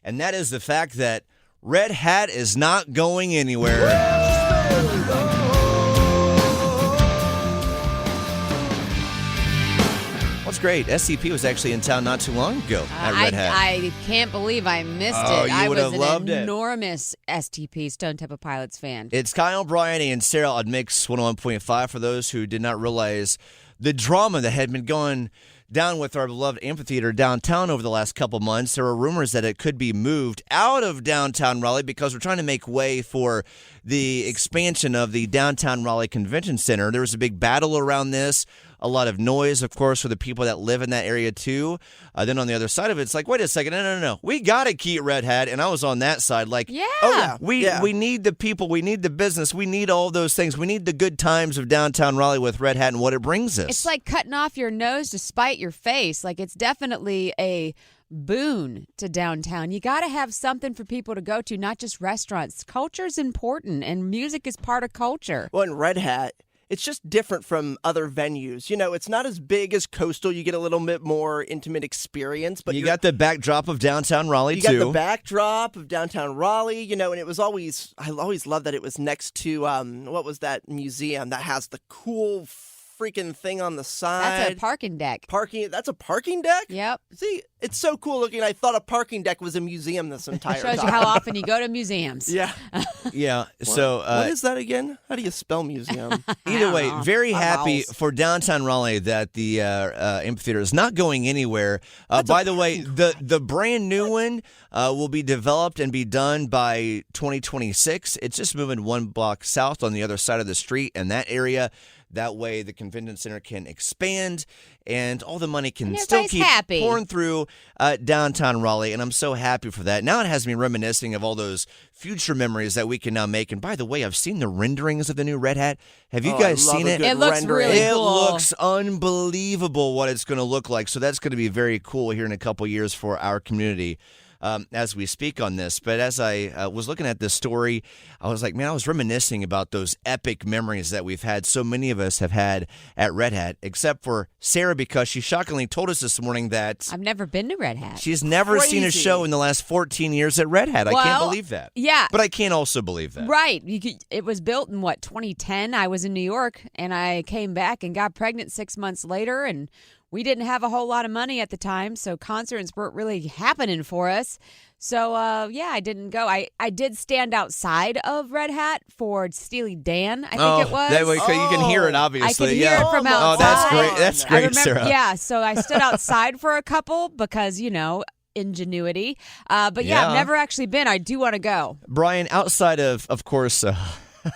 And that is the fact that Red Hat is not going anywhere. What's great, SCP was actually in town not too long ago at Red Hat. I can't believe I missed Oh, it. you I would was have loved an it. enormous STP, Stone Temple Pilots fan. It's Kyle, Brian, and Sarah on Mix 101.5 for those who did not realize the drama that had been going down with our beloved Amphitheater downtown over the last couple months. There were rumors that it could be moved out of downtown Raleigh because we're trying to make way for the expansion of the downtown Raleigh Convention Center. There was a big battle around this. A lot of noise, of course, for the people that live in that area, too. Then on the other side of it, it's like, wait a second, no. We got to keep Red Hat. And I was on that side like, we need the people, we need the business, we need all those things. We need the good times of downtown Raleigh with Red Hat and what it brings us. It's like cutting off your nose to spite your face. Like, it's definitely a boon to downtown. You got to have something for people to go to, not just restaurants. Culture's important, and music is part of culture. Well, in Red Hat, it's just different from other venues. You know, it's not as big as Coastal. You get a little bit more intimate experience. But you got the backdrop of downtown Raleigh, too. You got the backdrop of downtown Raleigh, you know, and it was always, I always loved that it was next to, what was that museum that has the cool freaking thing on the side? That's a parking deck. That's a parking deck? Yep. See, it's so cool looking. I thought a parking deck was a museum this entire time. Shows you how often you go to museums. Yeah. Yeah. So what is that again? How do you spell museum? Either way, very happy for downtown Raleigh that the amphitheater is not going anywhere. By the way, the brand new one will be developed and be done by 2026. It's just moving one block south on the other side of the street in that area. That way the convention center can expand and all the money can still keep pouring through downtown Raleigh. And I'm so happy for that. Now it has me reminiscing of all those future memories that we can now make. And by the way, I've seen the renderings of the new Red Hat. Have you guys seen it? It looks really cool. It looks unbelievable what it's going to look like. So that's going to be very cool here in a couple years for our community. As we speak on this. But as I was looking at this story, I was like, man, I was reminiscing about those epic memories that we've had. So many of us have had at Red Hat, except for Sarah, because she shockingly told us this morning that I've never been to Red Hat. She's never seen a show in the last 14 years at Red Hat. I can't believe that. Yeah. But I can't also believe that. Right. It was built in, 2010? I was in New York, and I came back and got pregnant 6 months later, and we didn't have a whole lot of money at the time, so concerts weren't really happening for us. So, I didn't go. I did stand outside of Red Hat for Steely Dan, I think it was. That way, you can hear it, obviously. I could hear it from outside. Oh, that's great. That's great, Sarah. Yeah, so I stood outside for a couple because, ingenuity. But I've never actually been. I do want to go. Brian, outside of course...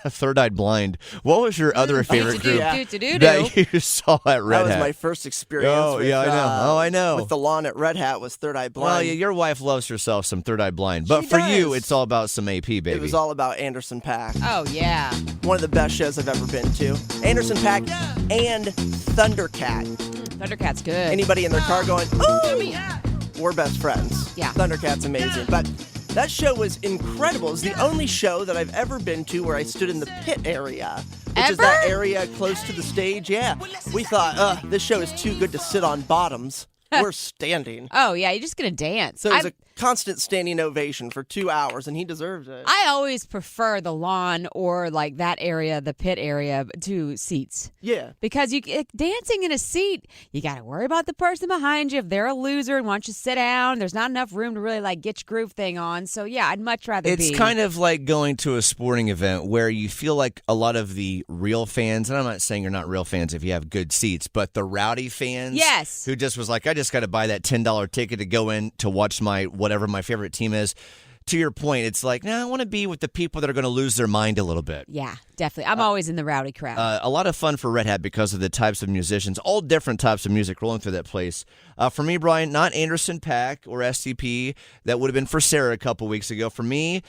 Third Eyed Blind. What was your other favorite group that you saw at Red Hat? That was my first experience. I know. With the lawn at Red Hat was Third Eyed Blind. Well, your wife loves herself some Third Eyed Blind, but for you, it's all about some AP, baby. It was all about Anderson .Paak. Oh yeah, one of the best shows I've ever been to. Anderson .Paak and Thundercat. Thundercat's good. Anybody in their car going, "Oh, we're best friends." Yeah, Thundercat's amazing, but. That show was incredible. It was the only show that I've ever been to where I stood in the pit area, which is that area close to the stage. Yeah. We thought, this show is too good to sit on bottoms. We're standing. Oh, yeah, you're just going to dance. So it was a constant standing ovation for 2 hours, and he deserves it. I always prefer the lawn or like that area, the pit area, to seats. Yeah. Because dancing in a seat, you got to worry about the person behind you. If they're a loser and want you to sit down, there's not enough room to really get your groove thing on. So, yeah, I'd much rather It's kind of like going to a sporting event where you feel like a lot of the real fans, and I'm not saying you're not real fans if you have good seats, but the rowdy fans who just was like, I just got to buy that $10 ticket to go in to watch whatever my favorite team is. To your point, it's like, I want to be with the people that are going to lose their mind a little bit. Yeah, definitely. I'm always in the rowdy crowd. A lot of fun for Red Hat because of the types of musicians, all different types of music rolling through that place. For me, Brian, not Anderson .Paak or SCP. That would have been for Sarah a couple weeks ago. For me,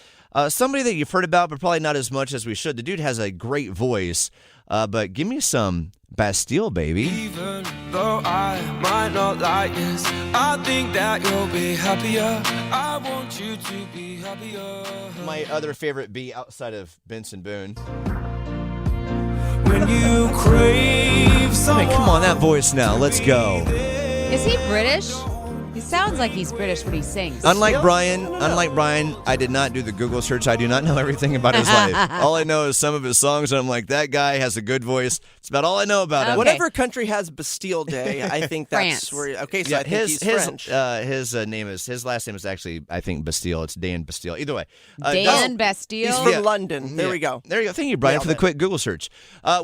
somebody that you've heard about, but probably not as much as we should. The dude has a great voice, but give me some Bastille, baby. Even though I might not like this, I think that you'll be happier. I want you to be happier. My other favorite beat outside of Benson Boone. When you crave someone. Hey, come on, that voice now. Let's go. Is he British? sounds like he's British when he sings. Unlike Brian, I did not do the Google search. I do not know everything about his life. All I know is some of his songs, and I'm like, that guy has a good voice. It's about all I know about him. Okay. Whatever country has Bastille Day, I think that's France. where. Okay, so Yeah, I think he's French. his last name is actually, I think, Bastille. It's Dan Bastille. Either way, Dan Bastille. He's from London. There we go. There you go. Thank you, Brian, for the Nailed it. quick Google search.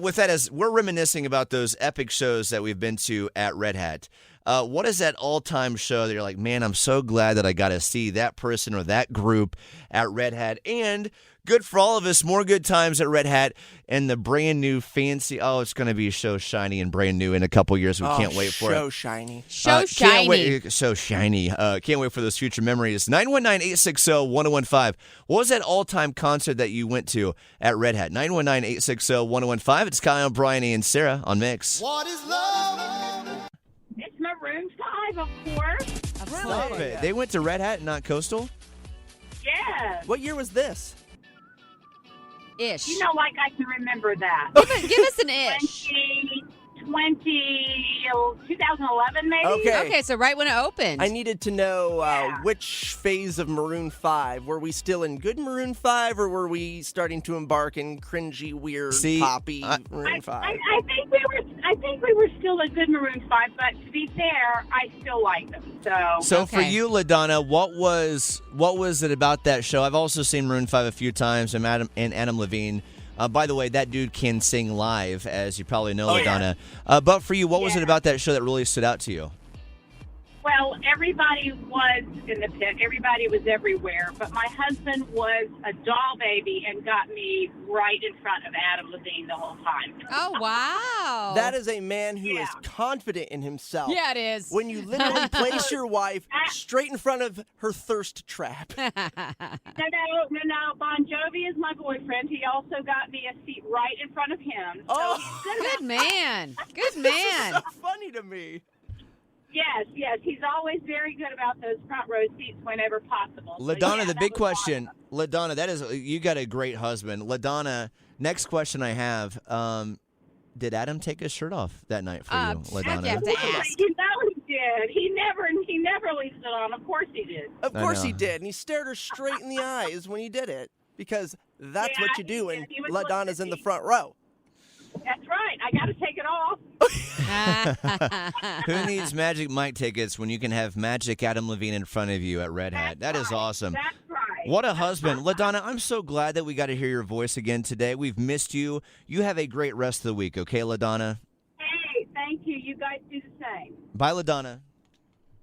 With that, as we're reminiscing about those epic shows that we've been to at Red Hat, what is that all-time show that you're like, man, I'm so glad that I got to see that person or that group at Red Hat? And good for all of us, more good times at Red Hat and the brand new fancy, it's going to be so shiny and brand new in a couple years. We can't wait for it. So shiny. So shiny. Can't wait, so shiny. Can't wait for those future memories. 919-860-1015. What was that all-time concert that you went to at Red Hat? 919-860-1015. It's Kyle, Brian, and Sarah on Mix. What is love? It's Maroon 5, of course. Stop it. They went to Red Hat and not Coastal? Yes. What year was this? Ish. You know, like I can remember that. Give us an ish. 2011, maybe? Okay, so right when it opened. I needed to know Yeah. which phase of Maroon 5. Were we still in good Maroon 5, or were we starting to embark in cringy, weird, poppy Maroon 5? I think we were still a good Maroon 5, but to be fair, I still like them. So for Okay. you, LaDonna, what was it about that show? I've also seen Maroon 5 a few times, and Adam Levine. By the way, that dude can sing live, as you probably know, LaDonna. But for you, what was it about that show that really stood out to you? Well, everybody was in the pit. Everybody was everywhere. But my husband was a doll baby and got me right in front of Adam Levine the whole time. Oh, wow. That is a man who is confident in himself. Yeah, it is. When you literally place your wife straight in front of her thirst trap. No. Bon Jovi is my boyfriend. He also got me a seat right in front of him. Oh, Good man. Good man. so funny to me. Yes. He's always very good about those front row seats whenever possible. So, LaDonna, the that big was question. awesome. LaDonna, you got a great husband. LaDonna, next question I have, did Adam take his shirt off that night for you, LaDonna? you have to ask. You know he did. He never leaves it on. Of course he did. Of course he know. did. And he stared her straight in the eyes when he did it. Because that's Yeah, what you he do did. when He was LaDonna's in the looking at me. front row. That's right. I got to take it off. Who needs Magic Mike tickets when you can have Magic Adam Levine in front of you at Red Hat? That is awesome. That's right. What a husband. LaDonna, I'm so glad that we got to hear your voice again today. We've missed you. You have a great rest of the week, okay, LaDonna? Hey, thank you. You guys do the same. Bye, LaDonna.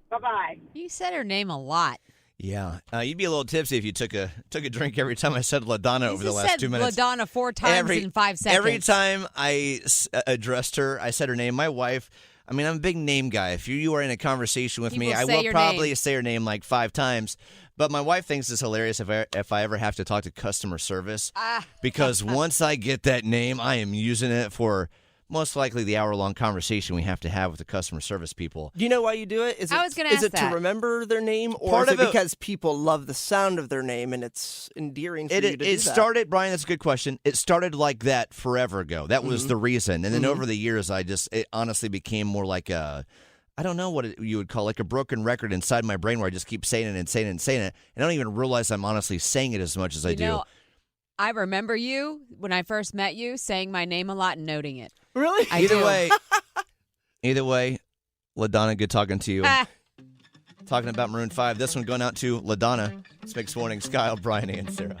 Bye-bye. You said her name a lot. Yeah, you'd be a little tipsy if you took a drink every time I said LaDonna over the You last said 2 minutes. LaDonna 4 times in 5 seconds. Every time I addressed her, I said her name. My wife, I'm a big name guy. If you are in a conversation with You me, will I say will your probably name. say her name like 5 times. But my wife thinks it's hilarious if I ever have to talk to customer service. Because once I get that name, I am using it for most likely the hour-long conversation we have to have with the customer service people. Do you know why you do it? I was gonna Is ask it that. to remember their name, or Part is of it it- because people love the sound of their name and it's endearing for you to do It that? started, Brian, that's a good question. It started like that forever ago. That was the reason. And then over the years, it honestly became more like I don't know what you would call like a broken record inside my brain where I just keep saying it and saying it and saying it. And I don't even realize I'm honestly saying it as much as I do. You know, I remember you when I first met you saying my name a lot and noting it. Really? I Either do. way, LaDonna, good talking to you. Talking about Maroon 5. This one going out to LaDonna. It's Mixed Mornings, Kyle, Brian, and Sarah.